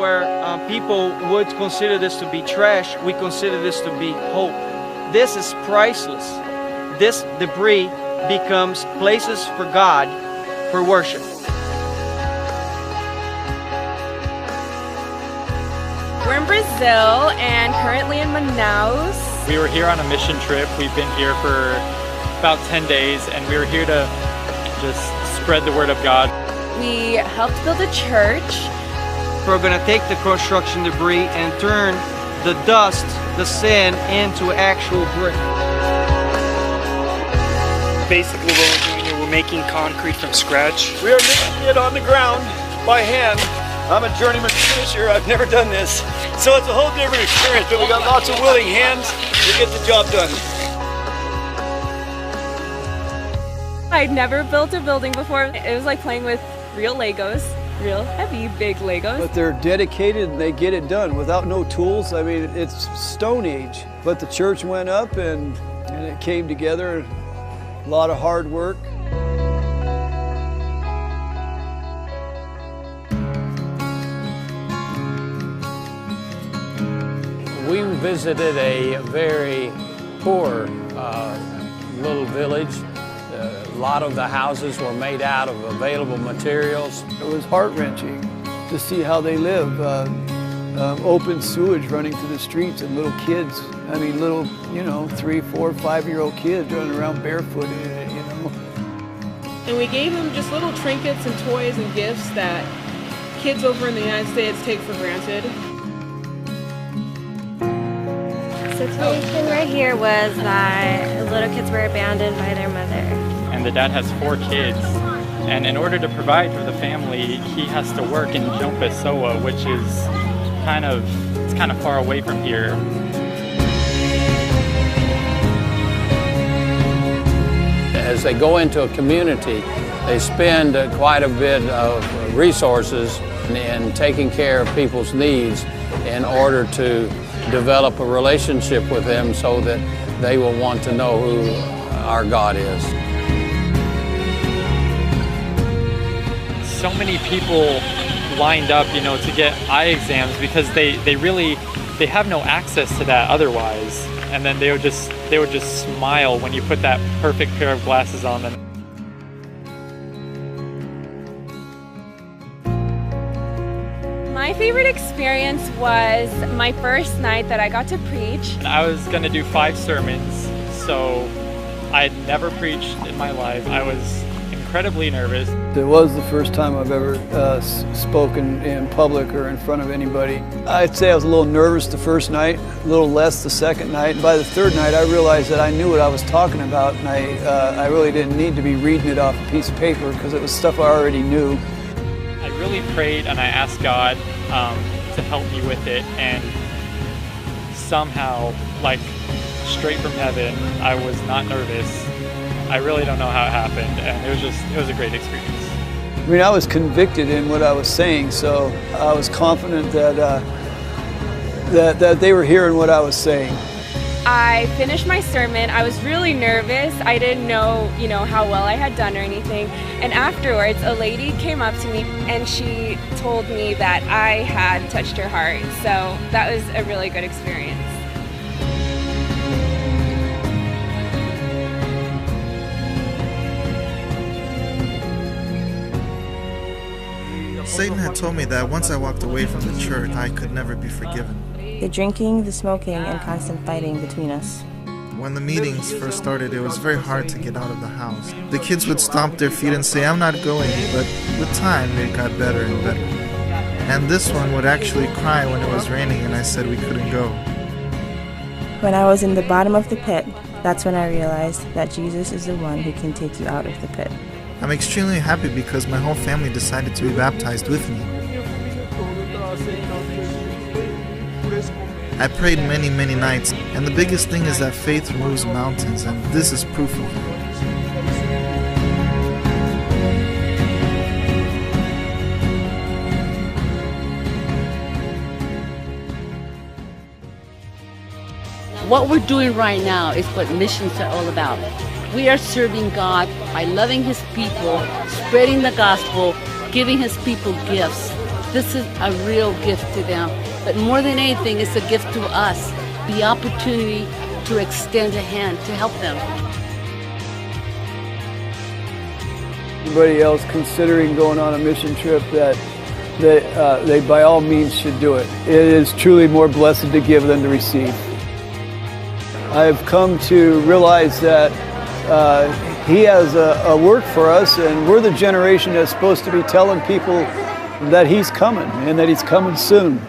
where people would consider this to be trash, we consider this to be hope. This is priceless. This debris becomes places for God for worship. We're in Brazil and currently in Manaus. We were here on a mission trip. We've been here for about 10 days and we were here to just spread the word of God. We helped build a church. We're going to take the construction debris and turn the dust, the sand, into actual brick. Basically what we're doing here, we're making concrete from scratch. We are making it on the ground by hand. I'm a journeyman finisher, I've never done this. So it's a whole different experience, but we got lots of willing hands to get the job done. I'd never built a building before. It was like playing with real Legos, real heavy, big Legos. But they're dedicated and they get it done without no tools. I mean, it's Stone Age. But the church went up and it came together. A lot of hard work. We visited a very poor little village. A lot of the houses were made out of available materials. It was heart-wrenching to see how they live. Open sewage running through the streets and little kids. I mean, little, 3, 4, 5-year-old kids running around barefoot in it, And we gave them just little trinkets and toys and gifts that kids over in the United States take for granted. Situation right here was that little kids were abandoned by their mother. And the dad has 4 kids. And in order to provide for the family, he has to work in João Pessoa, which is kind of far away from here. As they go into a community, they spend quite a bit of resources in taking care of people's needs in order to develop a relationship with them so that they will want to know who our God is. So many people lined up, to get eye exams because they have no access to that otherwise. And then they would just smile when you put that perfect pair of glasses on them. My favorite experience was my first night that I got to preach. I was going to do 5 sermons, so I had never preached in my life. I was incredibly nervous. It was the first time I've ever spoken in public or in front of anybody. I'd say I was a little nervous the first night, a little less the second night. And by the third night, I realized that I knew what I was talking about, and I really didn't need to be reading it off a piece of paper because it was stuff I already knew. I really prayed and I asked God to help me with it, and somehow, straight from heaven, I was not nervous. I really don't know how it happened, and it was a great experience. I mean, I was convicted in what I was saying, so I was confident that that they were hearing what I was saying. I finished my sermon. I was really nervous. I didn't know, how well I had done or anything. And afterwards, a lady came up to me and she told me that I had touched her heart. So that was a really good experience. Satan had told me that once I walked away from the church, I could never be forgiven. The drinking, the smoking, and constant fighting between us. When the meetings first started, it was very hard to get out of the house. The kids would stomp their feet and say, "I'm not going," but with time it got better and better. And this one would actually cry when it was raining and I said we couldn't go. When I was in the bottom of the pit, that's when I realized that Jesus is the one who can take you out of the pit. I'm extremely happy because my whole family decided to be baptized with me. I prayed many, many nights, and the biggest thing is that faith moves mountains, and this is proof of it. What we're doing right now is what missions are all about. We are serving God by loving His people, spreading the gospel, giving His people gifts. This is a real gift to them. But more than anything, it's a gift to us, the opportunity to extend a hand to help them. Anybody else considering going on a mission trip, that they by all means should do it. It is truly more blessed to give than to receive. I've come to realize that He has a work for us, and we're the generation that's supposed to be telling people that He's coming and that He's coming soon.